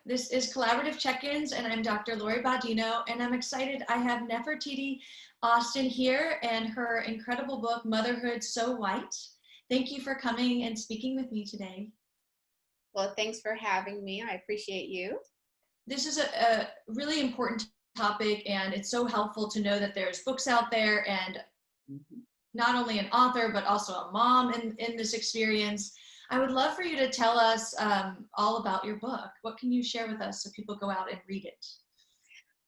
This is Collaborative Check-ins, and I'm Dr. Lori Baudino, and I'm excited. I have Nefertiti Austin here and her incredible book, Motherhood So White. Thank you for coming and speaking with me today. Well, thanks for having me. I appreciate you. This is a really important topic, and it's so helpful to know that there's books out there, and not only an author, but also a mom in this experience. I would love for you to tell us all about your book. What can you share with us so people go out and read it?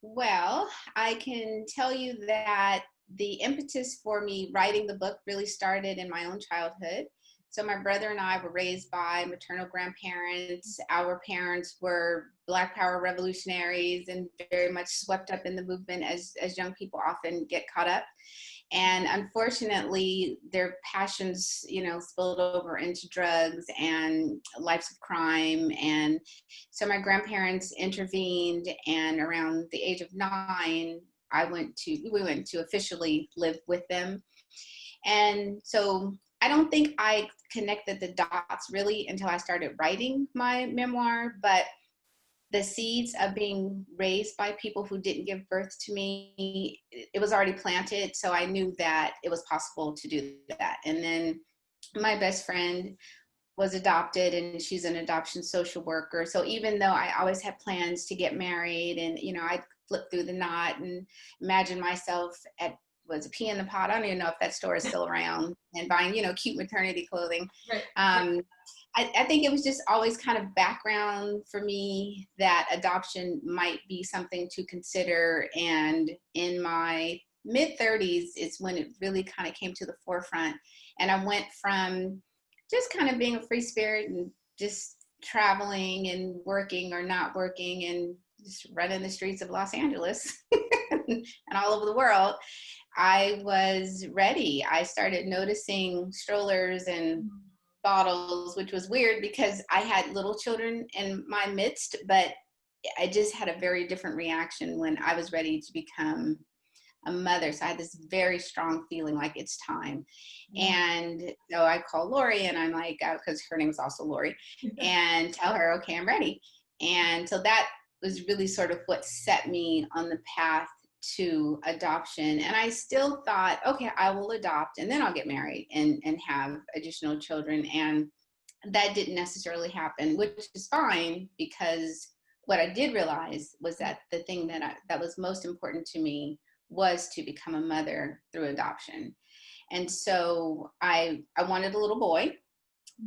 Well, I can tell you that the impetus for me writing the book really started in my own childhood. So my brother and I were raised by maternal grandparents. Our parents were Black Power revolutionaries and very much swept up in the movement, as young people often get caught up. And unfortunately, their passions, spilled over into drugs and lives of crime. And so my grandparents intervened, and around the age of 9, we went to officially live with them. And so I don't think I connected the dots really until I started writing my memoir, but the seeds of being raised by people who didn't give birth to me, it was already planted. So I knew that it was possible to do that. And then my best friend was adopted, and she's an adoption social worker. So even though I always had plans to get married, and, I'd flip through the knot and imagine myself at was a pea in the pod. I don't even know if that store is still around, and buying, cute maternity clothing. Right. I think it was just always kind of background for me that adoption might be something to consider. And in my mid-30s is when it really kind of came to the forefront. And I went from just kind of being a free spirit and just traveling and working or not working and just running the streets of Los Angeles and all over the world. I was ready. I started noticing strollers and bottles, which was weird because I had little children in my midst, but I just had a very different reaction when I was ready to become a mother. So I had this very strong feeling like it's time. And so I call Lori, and I'm like, because her name is also Lori, and tell her, okay, I'm ready. And so that was really sort of what set me on the path to adoption. And I still thought, okay, I will adopt and then I'll get married and have additional children. And that didn't necessarily happen, which is fine, because what I did realize was that the thing that was most important to me was to become a mother through adoption. And so I wanted a little boy,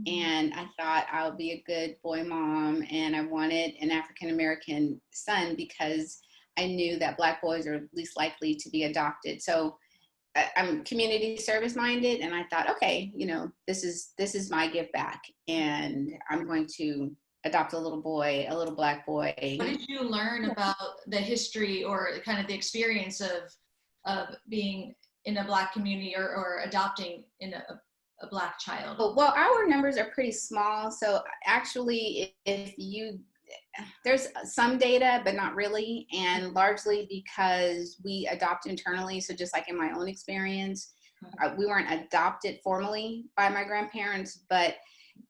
and I thought I'll be a good boy mom. And I wanted an African-American son because I knew that Black boys are least likely to be adopted. So I'm community service minded, and I thought, okay, this is my give back, and I'm going to adopt a little boy, a little Black boy. What did you learn about the history or kind of the experience of being in a Black community or adopting in a Black child? Well, our numbers are pretty small. So actually, there's some data, but not really, and largely because we adopt internally. So just like in my own experience, we weren't adopted formally by my grandparents, but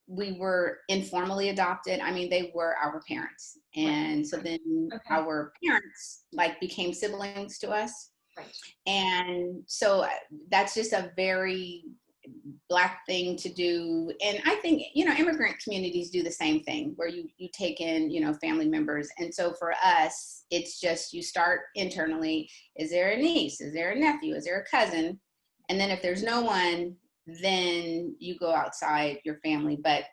we were informally adopted. I mean, they were our parents. And so then our parents became siblings to us. Right. And so that's just a very Black thing to do. And I think, immigrant communities do the same thing, where you take in, family members. And so for us, it's just, you start internally. Is there a niece? Is there a nephew? Is there a cousin? And then if there's no one, then you go outside your family. But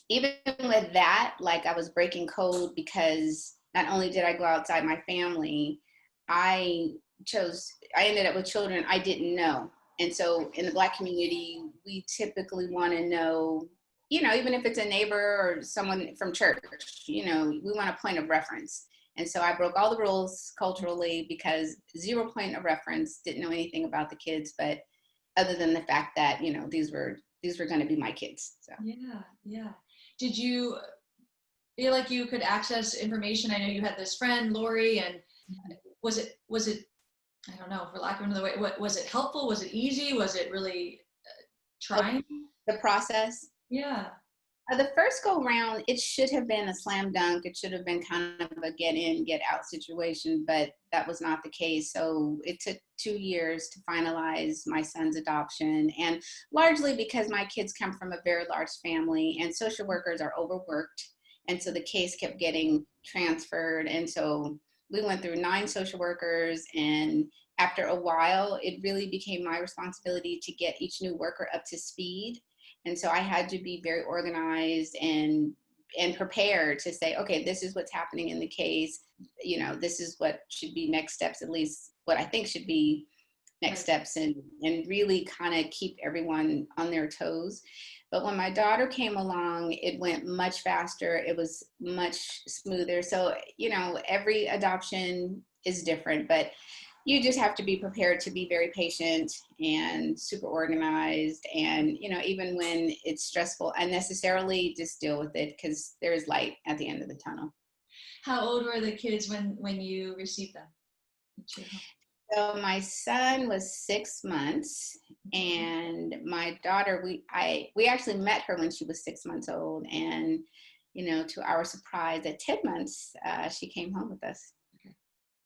even with that, I was breaking code, because not only did I go outside my family, I ended up with children I didn't know. And so in the Black community, we typically want to know, even if it's a neighbor or someone from church, we want a point of reference. And so I broke all the rules culturally, because 0 point of reference, didn't know anything about the kids, but other than the fact that, these were going to be my kids. So. Yeah. Did you feel like you could access information? I know you had this friend, Lori, and was it, I don't know, for lack of another way, was it helpful? Was it easy? Was it really trying? The process? Yeah. The first go round, it should have been a slam dunk. It should have been kind of a get in, get out situation, but that was not the case. So it took 2 years to finalize my son's adoption, and largely because my kids come from a very large family and social workers are overworked. And so the case kept getting transferred. And so we went through 9 social workers, and after a while, it really became my responsibility to get each new worker up to speed. And so I had to be very organized and prepared to say, okay, this is what's happening in the case. You know, this is what should be next steps, at least what I think should be next steps, and really kind of keep everyone on their toes. But when my daughter came along, it went much faster. It was much smoother. So, you know, every adoption is different, but you just have to be prepared to be very patient and super organized. And, you know, even when it's stressful, unnecessarily just deal with it, because there is light at the end of the tunnel. How old were the kids when you received them? So my son was 6 months, and my daughter, we actually met her when she was 6 months old. And, you know, to our surprise, at 10 months, she came home with us.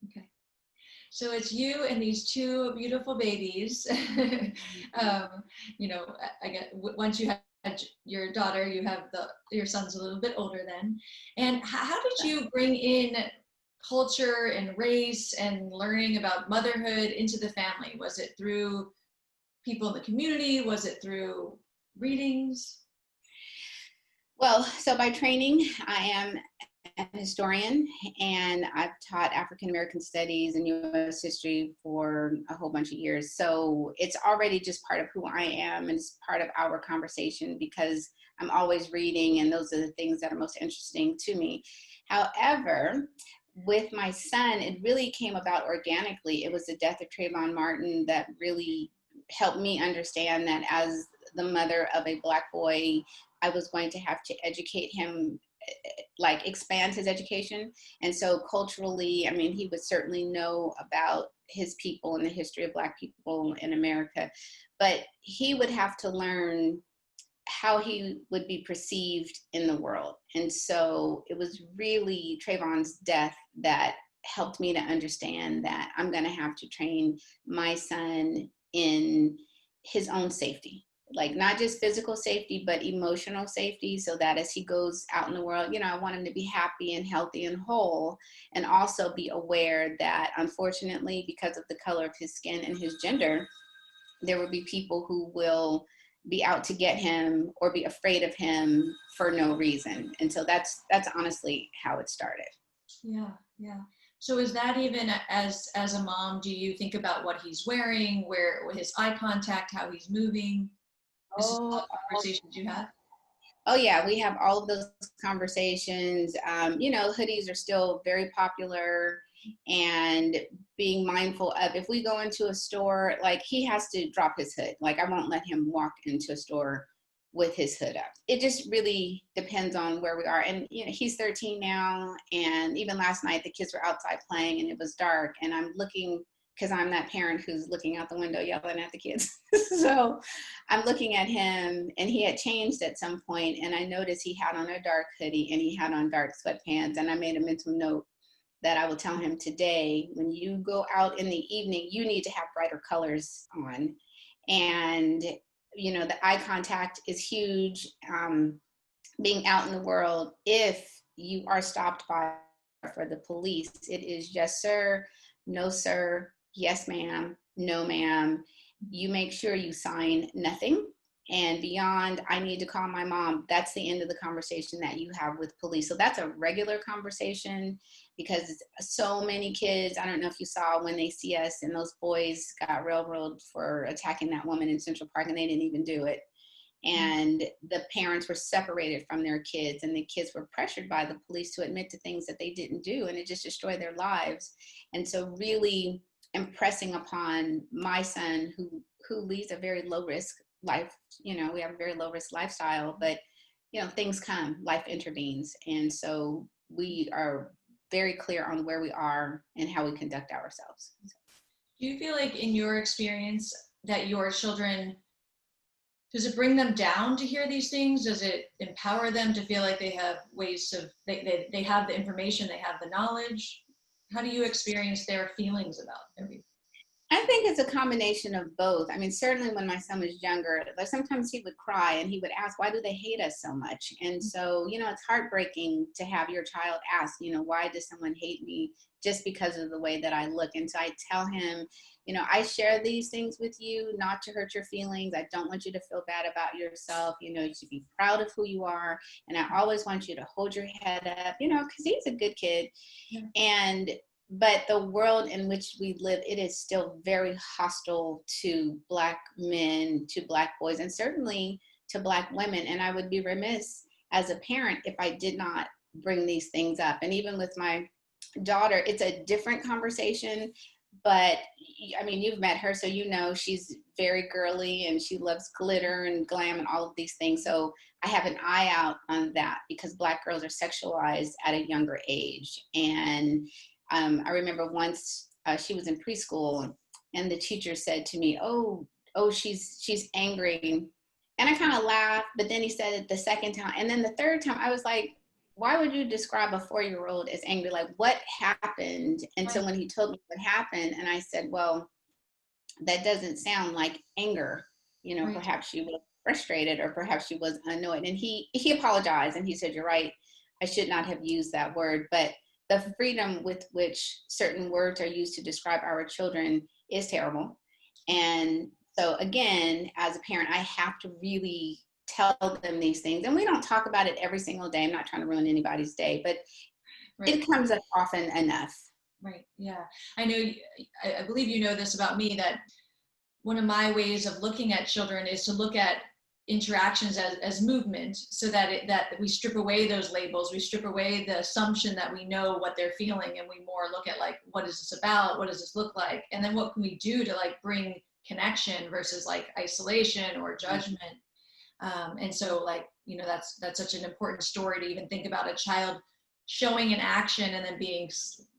Okay. So it's you and these 2 beautiful babies. You know, I get once you had your daughter, you have your son's a little bit older then. And how did you bring in culture and race and learning about motherhood into the family? Was it through people in the community? Was it through readings? Well, so by training, I am a historian, and I've taught African American studies and U.S. history for a whole bunch of years. So it's already just part of who I am, and it's part of our conversation because I'm always reading, and those are the things that are most interesting to me. However, with my son, it really came about organically. It was the death of Trayvon Martin that really helped me understand that as the mother of a Black boy, I was going to have to educate him, like expand his education. And so culturally, I mean, he would certainly know about his people and the history of Black people in America, but he would have to learn how he would be perceived in the world. And so it was really Trayvon's death that helped me to understand that I'm going to have to train my son in his own safety, like not just physical safety, but emotional safety, so that as he goes out in the world, you know, I want him to be happy and healthy and whole, and also be aware that unfortunately, because of the color of his skin and his gender, there will be people who will be out to get him or be afraid of him for no reason. And so that's honestly how it started. Yeah, yeah. So is that even as a mom, do you think about what he's wearing, where his eye contact, how he's moving? This is all conversations you have? Oh yeah, we have all of those conversations. You know, hoodies are still very popular, and being mindful of, if we go into a store, like he has to drop his hood. Like I won't let him walk into a store with his hood up. It just really depends on where we are. And you know, he's 13 now, and even last night the kids were outside playing and it was dark, and I'm looking, because I'm that parent who's looking out the window yelling at the kids. So I'm looking at him, and he had changed at some point, and I noticed he had on a dark hoodie and he had on dark sweatpants, and I made a mental note that I will tell him today, when you go out in the evening, you need to have brighter colors on. And, you know, the eye contact is huge. Being out in the world, if you are stopped by for the police, it is yes, sir, no, sir, yes, ma'am, no, ma'am. You make sure you sign nothing. And beyond, I need to call my mom, that's the end of the conversation that you have with police. So that's a regular conversation, because so many kids, I don't know if you saw when they see us, and those boys got railroaded for attacking that woman in Central Park, and they didn't even do it. And the parents were separated from their kids, and the kids were pressured by the police to admit to things that they didn't do, and it just destroyed their lives. And so really impressing upon my son, who leads a very low risk life, you know, we have a very low risk lifestyle, but you know, things come, life intervenes. And so we are very clear on where we are and how we conduct ourselves. Do you feel like in your experience that your children does it bring them down to hear these things? Does it empower them to feel like they have ways of, they have the information, they have the knowledge? How do you experience their feelings about everything? I think it's a combination of both. I mean, certainly when my son was younger, like sometimes he would cry and he would ask, why do they hate us so much? And so, it's heartbreaking to have your child ask, why does someone hate me just because of the way that I look? And so I tell him, I share these things with you, not to hurt your feelings. I don't want you to feel bad about yourself. You should be proud of who you are. And I always want you to hold your head up, because he's a good kid. Yeah. But the world in which we live, it is still very hostile to Black men, to Black boys, and certainly to Black women. And I would be remiss as a parent if I did not bring these things up. And even with my daughter, it's a different conversation. But I mean, you've met her, so she's very girly and she loves glitter and glam and all of these things. So I have an eye out on that because Black girls are sexualized at a younger age. And I remember once she was in preschool and the teacher said to me, oh, she's angry. And I kind of laughed, but then he said it the second time. And then the third time I was like, why would you describe a 4-year-old as angry? Like, what happened? And so when he told me what happened, and I said, well, that doesn't sound like anger. Right. Perhaps she was frustrated or perhaps she was annoyed. And he apologized and he said, you're right, I should not have used that word. But the freedom with which certain words are used to describe our children is terrible. And so again, as a parent, I have to really tell them these things. And we don't talk about it every single day. I'm not trying to ruin anybody's day, but right. It comes up often enough. Right, yeah. I know, I believe you know this about me, that one of my ways of looking at children is to look at interactions as movement, so that we strip away those labels, we strip away the assumption that we know what they're feeling, and we more look at like, what is this about, what does this look like, and then what can we do to like bring connection versus like isolation or judgment. And so like, that's such an important story to even think about a child showing an action and then being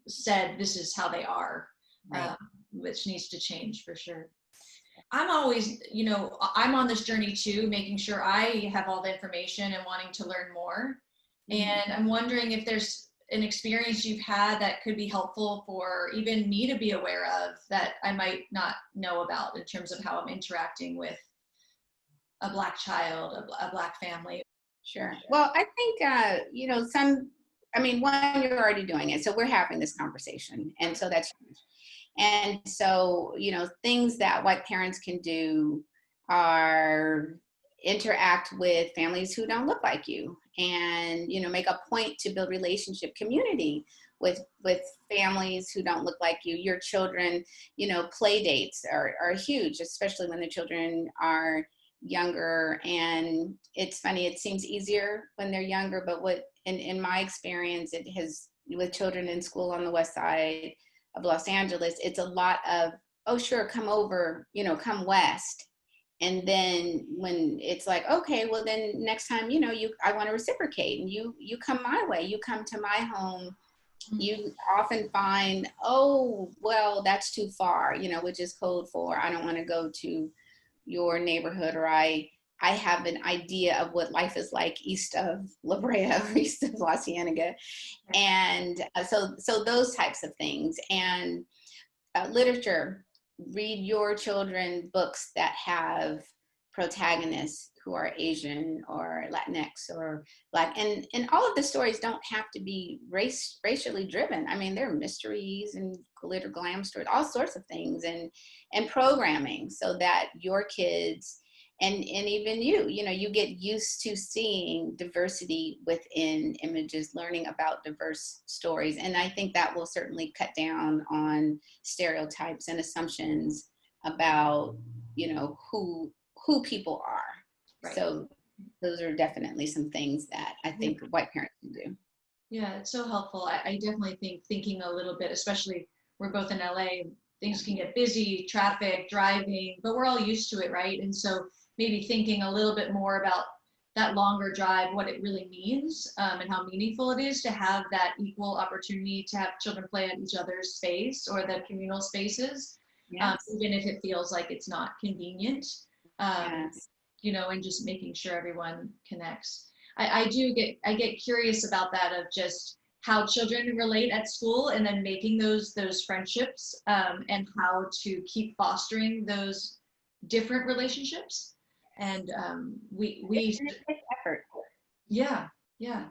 said, this is how they are, right. Which needs to change for sure. I'm always, I'm on this journey too, making sure I have all the information and wanting to learn more. Mm-hmm. And I'm wondering if there's an experience you've had that could be helpful for even me to be aware of that I might not know about in terms of how I'm interacting with a Black child, a Black family. Sure. Well, I think, one, you're already doing it. So we're having this conversation. And so that's huge. And so, things that White parents can do are interact with families who don't look like you and, make a point to build relationship community with families who don't look like you. Your children, play dates are huge, especially when the children are younger. And it's funny, it seems easier when they're younger, but in my experience, it has with children in school on the West Side of Los Angeles, it's a lot of, oh, sure, come over, come west. And then when it's like, okay, well then next time, I want to reciprocate and you come my way, you come to my home, you often find, oh, well, that's too far, which is code for, I don't want to go to your neighborhood, or I have an idea of what life is like east of La Brea, east of La Cienega. And so those types of things. And literature, read your children books that have protagonists who are Asian or Latinx or Black. And all of the stories don't have to be racially driven. I mean, there are mysteries and glitter glam stories, all sorts of things, and programming so that your kids and even you get used to seeing diversity within images, learning about diverse stories. And I think that will certainly cut down on stereotypes and assumptions about, who people are. Right. So those are definitely some things that I think White parents can do. Yeah, it's so helpful. I definitely think thinking a little bit, especially we're both in LA, things can get busy, traffic, driving, but we're all used to it, right? And so maybe thinking a little bit more about that longer drive, what it really means, and how meaningful it is to have that equal opportunity to have children play at each other's space or the communal spaces, yes. Even if it feels like it's not convenient. Yes. and just making sure everyone connects. I get curious about that, of just how children relate at school, and then making those friendships, and how to keep fostering those different relationships. And we It's effort. yeah, yeah.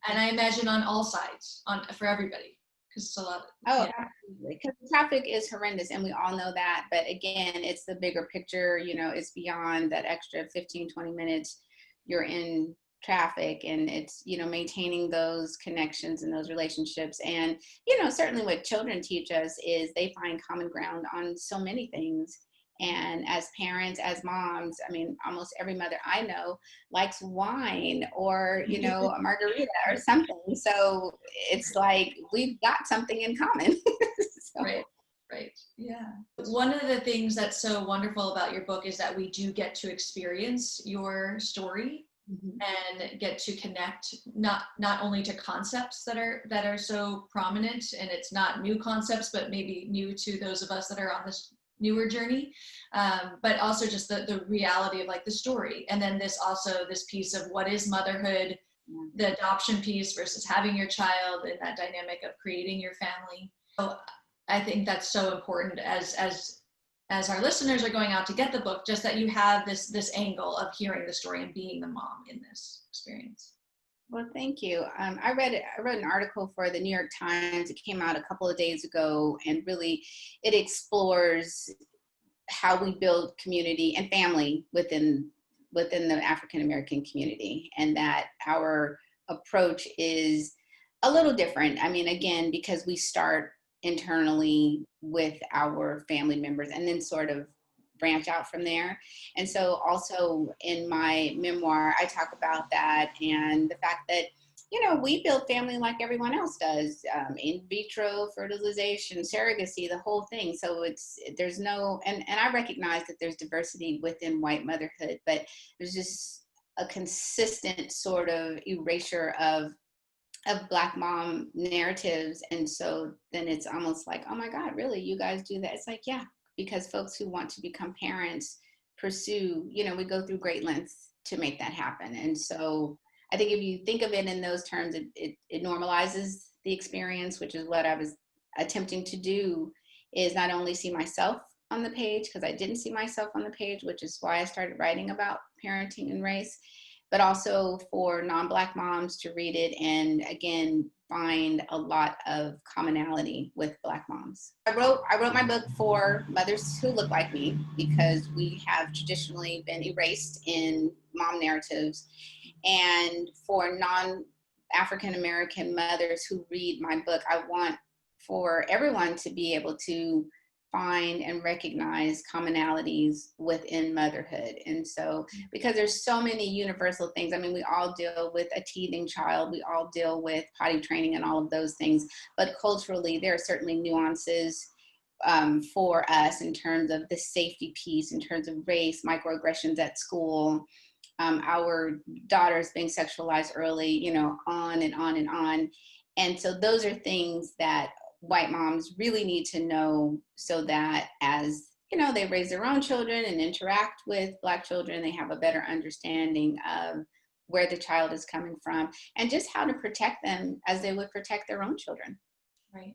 And I imagine on all sides, for everybody, because it's a lot. Oh, Yeah. absolutely. Because traffic is horrendous, and we all know that. But again, it's the bigger picture. It's beyond that extra 15, 20 minutes you're in traffic, and it's, maintaining those connections and those relationships. And, certainly what children teach us is they find common ground on so many things. And as parents, as moms, I mean, almost every mother I know likes wine or, a margarita or something. So it's like we've got something in common. So. Right. Yeah. One of the things that's so wonderful about your book is that we do get to experience your story, and get to connect not only to concepts that are so prominent, and it's not new concepts, but maybe new to those of us that are on this newer journey, but also just the reality of like the story. And then this piece of what is motherhood, the adoption piece versus having your child, and that dynamic of creating your family. So I think that's so important as our listeners are going out to get the book, just that you have this angle of hearing the story and being the mom in this experience. Well, thank you. I wrote an article for the New York Times. It came out a couple of days ago, and really it explores how we build community and family within the African American community, and that our approach is a little different. I mean, again, because we start internally with our family members and then sort of branch out from there. And so also in my memoir, I talk about that, and the fact that, we build family like everyone else does, in vitro fertilization, surrogacy, the whole thing. So there's no, and I recognize that there's diversity within white motherhood, but there's just a consistent sort of erasure of Black mom narratives. And so then it's almost like, oh my God, really? You guys do that? It's like, yeah, because folks who want to become parents pursue, we go through great lengths to make that happen. And so I think if you think of it in those terms, it normalizes the experience, which is what I was attempting to do, is not only see myself on the page, because I didn't see myself on the page, which is why I started writing about parenting and race, but also for non-Black moms to read it and, again, find a lot of commonality with Black moms. I wrote my book for mothers who look like me, because we have traditionally been erased in mom narratives. And for non-African American mothers who read my book, I want for everyone to be able to find and recognize commonalities within motherhood. And so, because there's so many universal things, I mean, we all deal with a teething child, we all deal with potty training and all of those things, but culturally, there are certainly nuances for us in terms of the safety piece, in terms of race, microaggressions at school, our daughters being sexualized early, on and on and on. And so those are things that white moms really need to know, so that as, they raise their own children and interact with Black children, they have a better understanding of where the child is coming from and just how to protect them as they would protect their own children. Right.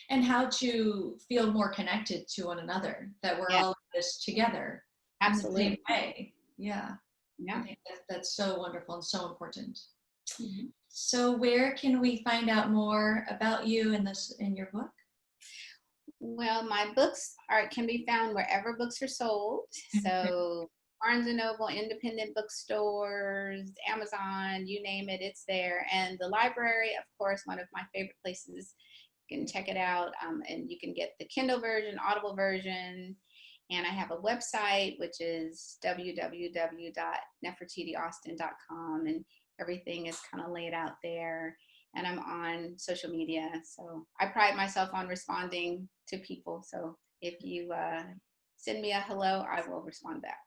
And how to feel more connected to one another, that we're all in this together. Absolutely. In the same way. Yeah. Yeah. I think that's so wonderful and so important. Mm-hmm. So where can we find out more about you in your book? Well, my books can be found wherever books are sold. So Barnes & Noble, independent bookstores, Amazon, you name it, it's there. And the library, of course, one of my favorite places. You can check it out, and you can get the Kindle version, Audible version. And I have a website, which is www.nefertitiaustin.com, and everything is kind of laid out there. And I'm on social media, so I pride myself on responding to people. So if you send me a hello, I will respond back.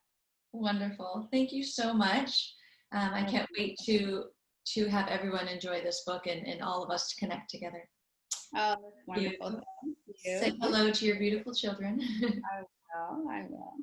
Wonderful. Thank you so much. I can't wait to have everyone enjoy this book, and all of us to connect together. Oh, wonderful. Thank you. Say hello to your beautiful children. I will.